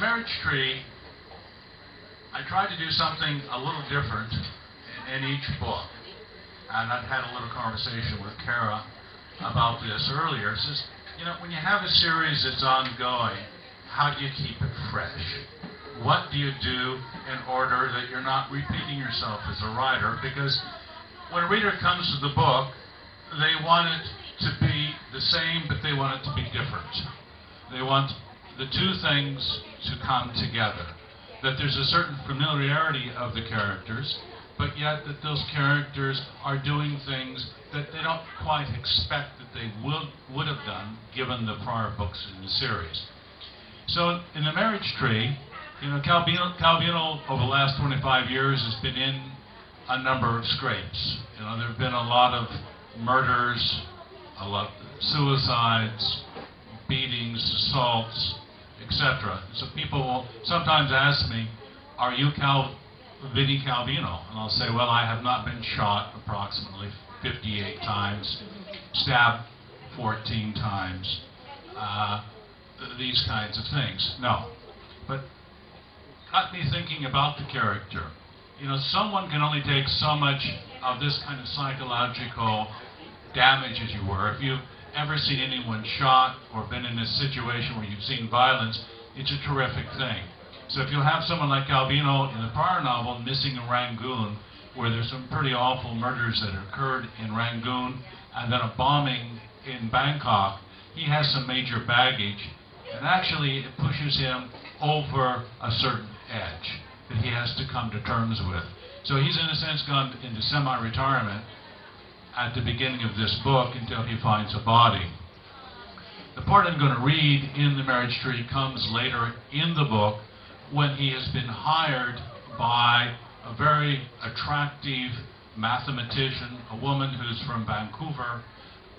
Marriage Tree, I tried to do something a little different in each book. And I've had a little conversation with Kara about this earlier. It says, you know, when you have a series that's ongoing, how do you keep it fresh? What do you do in order that you're not repeating yourself as a writer? Because when a reader comes to the book, they want it to be the same, but they want it to be different. They want the two things to come together. That there's a certain familiarity of the characters, but yet that those characters are doing things that they don't quite expect that they would have done given the prior books in the series. So in the Marriage Tree, you know, Calvino over the last 25 years has been in a number of scrapes. You know, there have been a lot of murders, a lot of suicides, beatings, assaults, etc. So people will sometimes ask me, are you Vinnie Calvino? And I'll say, well, I have not been shot approximately 58 times, stabbed 14 times, these kinds of things. No. But got me thinking about the character. You know, someone can only take so much of this kind of psychological damage, as you were. If you've ever seen anyone shot or been in a situation where you've seen violence, it's a terrific thing. So if you'll have someone like Calvino in the prior novel, Missing in Rangoon, where there's some pretty awful murders that occurred in Rangoon, and then a bombing in Bangkok, he has some major baggage, and actually it pushes him over a certain edge that he has to come to terms with. So he's in a sense gone into semi-retirement at the beginning of this book until he finds a body. The part I'm going to read in the Marriage Tree comes later in the book when he has been hired by a very attractive mathematician, a woman who's from Vancouver,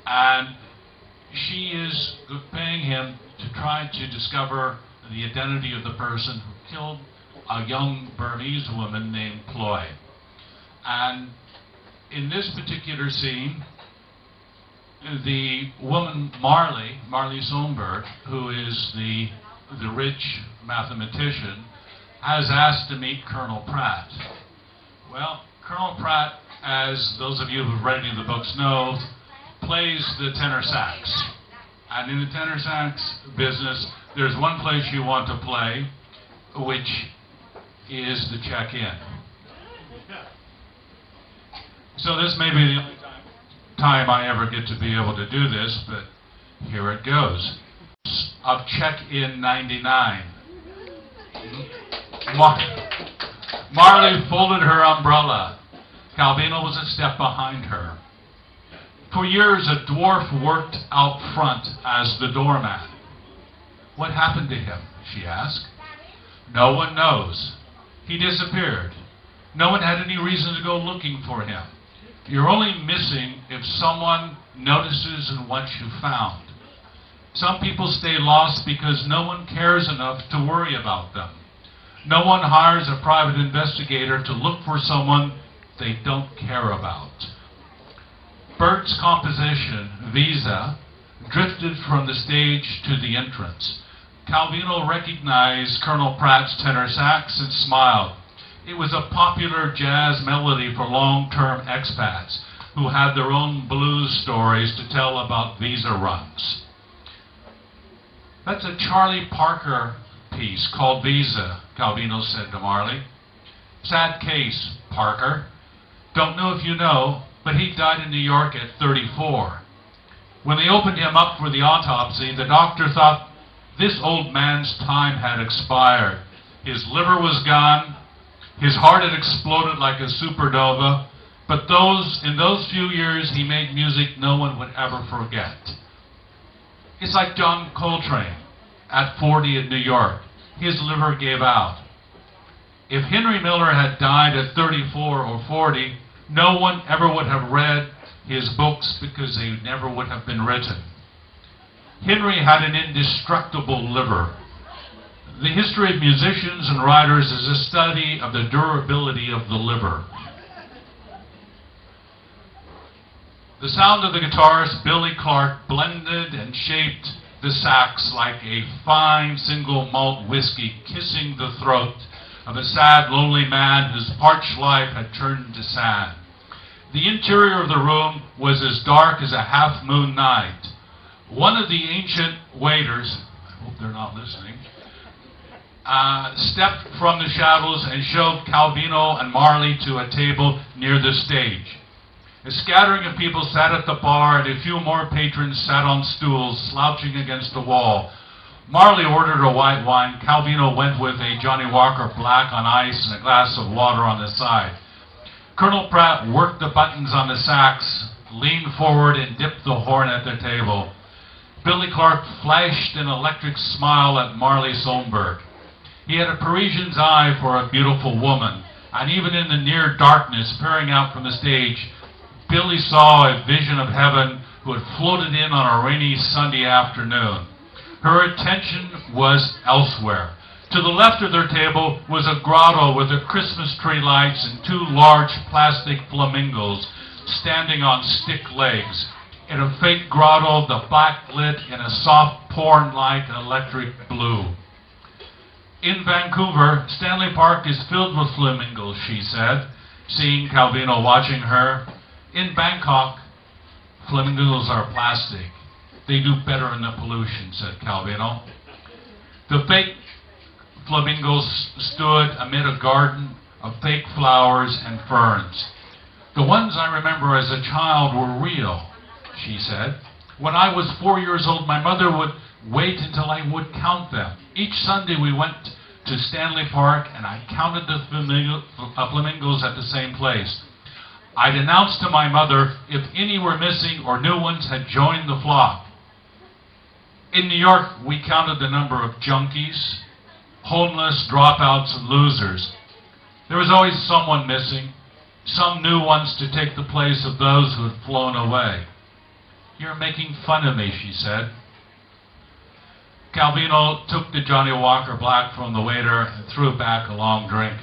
and she is paying him to try to discover the identity of the person who killed a young Burmese woman named Ploy. And in this particular scene, the woman Marley Sonberg, who is the rich mathematician, has asked to meet Colonel Pratt. Well, Colonel Pratt, as those of you who've read any of the books know, plays the tenor sax. And in the tenor sax business, there's one place you want to play, which is the check-in. So this may be the only time I ever get to be able to do this, but here it goes. Of check-in 99. Marley folded her umbrella. Calvino was a step behind her. For years, a dwarf worked out front as the doorman. What happened to him? She asked. No one knows. He disappeared. No one had any reason to go looking for him. You're only missing if someone notices and what you found. Some people stay lost because no one cares enough to worry about them. No one hires a private investigator to look for someone they don't care about. Bert's composition, Visa, drifted from the stage to the entrance. Calvino recognized Colonel Pratt's tenor sax and smiled. It was a popular jazz melody for long-term expats who had their own blues stories to tell about visa runs. That's a Charlie Parker piece called Visa, Calvino said to Marley. Sad case, Parker. Don't know if you know, but he died in New York at 34. When they opened him up for the autopsy, the doctor thought this old man's time had expired. His liver was gone. His heart had exploded like a supernova, but in those few years he made music no one would ever forget. It's like John Coltrane at 40 in New York. His liver gave out. If Henry Miller had died at 34 or 40, no one ever would have read his books because they never would have been written. Henry had an indestructible liver. The history of musicians and writers is a study of the durability of the liver. The sound of the guitarist Billy Clark blended and shaped the sacks like a fine single malt whiskey, kissing the throat of a sad, lonely man whose parched life had turned to sand. The interior of the room was as dark as a half-moon night. One of the ancient waiters, I hope they're not listening, stepped from the shadows and showed Calvino and Marley to a table near the stage. A scattering of people sat at the bar, and a few more patrons sat on stools, slouching against the wall. Marley ordered a white wine. Calvino went with a Johnny Walker Black on ice and a glass of water on the side. Colonel Pratt worked the buttons on the sacks, leaned forward, and dipped the horn at the table. Billy Clark flashed an electric smile at Marley Solberg. He had a Parisian's eye for a beautiful woman, and even in the near darkness peering out from the stage, Billy saw a vision of heaven who had floated in on a rainy Sunday afternoon. Her attention was elsewhere. To the left of their table was a grotto with a Christmas tree lights and two large plastic flamingos standing on stick legs. In a fake grotto, the backlit in a soft porn-like electric blue. In Vancouver, Stanley Park is filled with flamingos, she said, seeing Calvino watching her. In Bangkok, flamingos are plastic. They do better in the pollution, said Calvino. The fake flamingos stood amid a garden of fake flowers and ferns. The ones I remember as a child were real, she said. When I was 4 years old, my mother would wait until I would count them. Each Sunday we went to Stanley Park, and I counted the flamingos at the same place. I'd announce to my mother if any were missing or new ones had joined the flock. In New York, we counted the number of junkies, homeless, dropouts, and losers. There was always someone missing, some new ones to take the place of those who had flown away. You're making fun of me, she said. Calvino took the Johnny Walker Black from the waiter and threw back a long drink.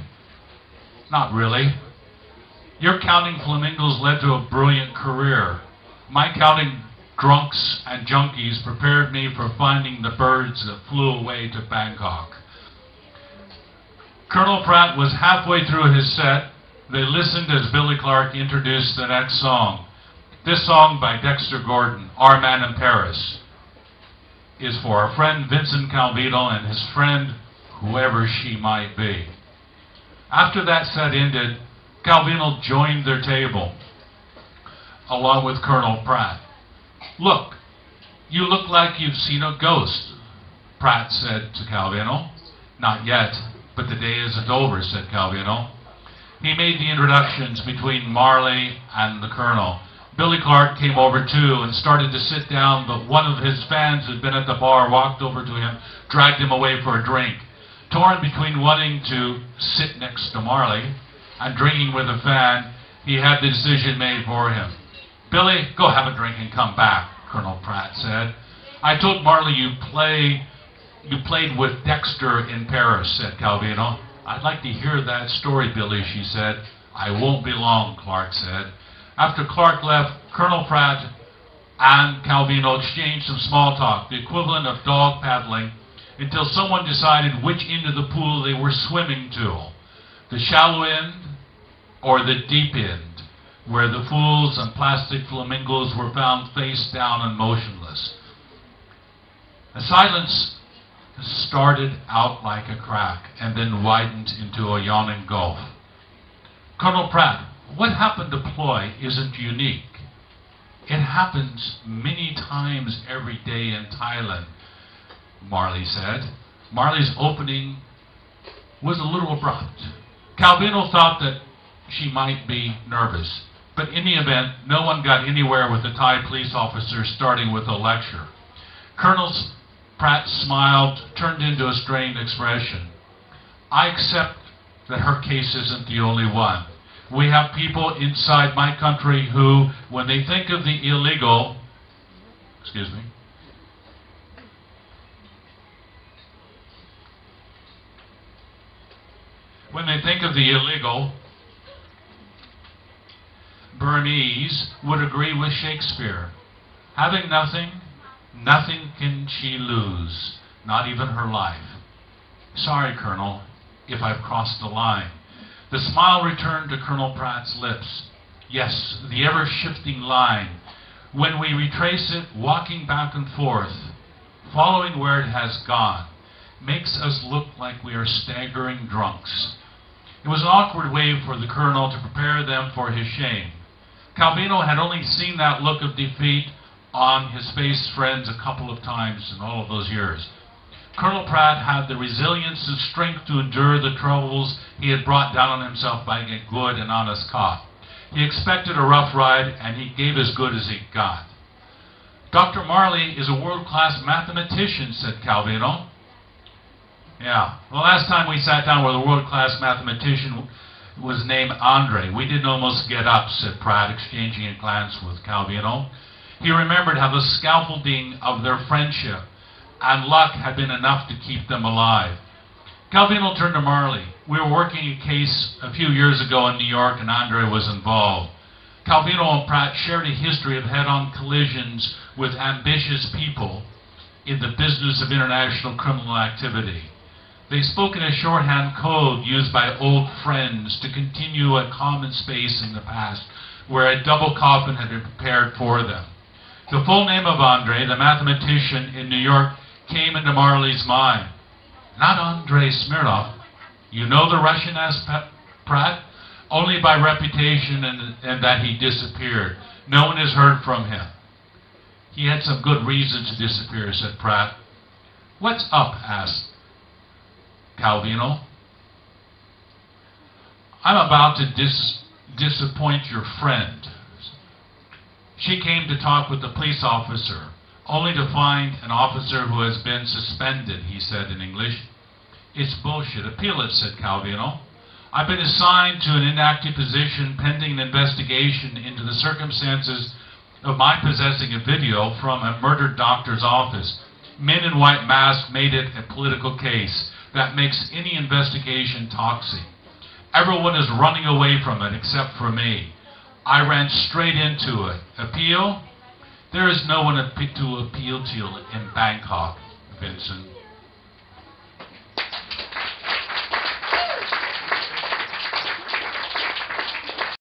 Not really. Your counting flamingos led to a brilliant career. My counting drunks and junkies prepared me for finding the birds that flew away to Bangkok. Colonel Pratt was halfway through his set. They listened as Billy Clark introduced the next song. This song by Dexter Gordon, Our Man in Paris, is for our friend Vincent Calvino and his friend, whoever she might be. After that set ended, Calvino joined their table, along with Colonel Pratt. Look, you look like you've seen a ghost, Pratt said to Calvino. Not yet, but the day isn't over, said Calvino. He made the introductions between Marley and the Colonel. Billy Clark came over too and started to sit down, but one of his fans who'd been at the bar walked over to him, dragged him away for a drink. Torn between wanting to sit next to Marley and drinking with a fan, he had the decision made for him. Billy, go have a drink and come back, Colonel Pratt said. I told Marley you played with Dexter in Paris, said Calvino. I'd like to hear that story, Billy, she said. I won't be long, Clark said. After Clark left, Colonel Pratt and Calvino exchanged some small talk, the equivalent of dog paddling, until someone decided which end of the pool they were swimming to, the shallow end or the deep end, where the fools and plastic flamingos were found face down and motionless. A silence started out like a crack and then widened into a yawning gulf. Colonel Pratt, what happened to Ploy isn't unique. It happens many times every day in Thailand, Marley said. Marley's opening was a little abrupt. Calvino thought that she might be nervous, but in the event, no one got anywhere with the Thai police officer starting with a lecture. Colonel Pratt smiled, turned into a strained expression. I accept that her case isn't the only one. We have people inside my country who, when they think of the illegal, when they think of the illegal, Burmese would agree with Shakespeare. Having nothing Nothing can she lose, not even her life. Sorry, Colonel, if I've crossed the line. The smile returned to Colonel Pratt's lips. Yes, the ever-shifting line. When we retrace it, walking back and forth, following where it has gone, makes us look like we are staggering drunks. It was an awkward way for the Colonel to prepare them for his shame. Calvino had only seen that look of defeat on his face friends a couple of times in all of those years. Colonel Pratt had the resilience and strength to endure the troubles he had brought down on himself by a good and honest cop. He expected a rough ride, and he gave as good as he got. Dr. Marley is a world-class mathematician, said Calvino. Yeah, the last time we sat down with a world-class mathematician was named Andre. We didn't almost get up, said Pratt, exchanging a glance with Calvino. He remembered how the scaffolding of their friendship and luck had been enough to keep them alive. Calvino turned to Marley. We were working a case a few years ago in New York, and Andre was involved. Calvino and Pratt shared a history of head-on collisions with ambitious people in the business of international criminal activity. They spoke in a shorthand code used by old friends to continue a common space in the past where a double coffin had been prepared for them. The full name of Andre, the mathematician in New York, came into Marley's mind. Not Andrei Smirnov. You know the Russian as Pratt? Only by reputation and that he disappeared. No one has heard from him. He had some good reason to disappear, said Pratt. What's up? Asked Calvino. I'm about to disappoint your friend. She came to talk with the police officer, only to find an officer who has been suspended, he said in English. It's bullshit. Appeal it, said Calvino. I've been assigned to an inactive position pending an investigation into the circumstances of my possessing a video from a murdered doctor's office. Men in white masks made it a political case that makes any investigation toxic. Everyone is running away from it except for me. I ran straight into it. Appeal? There is no one to appeal to in Bangkok, Vincent.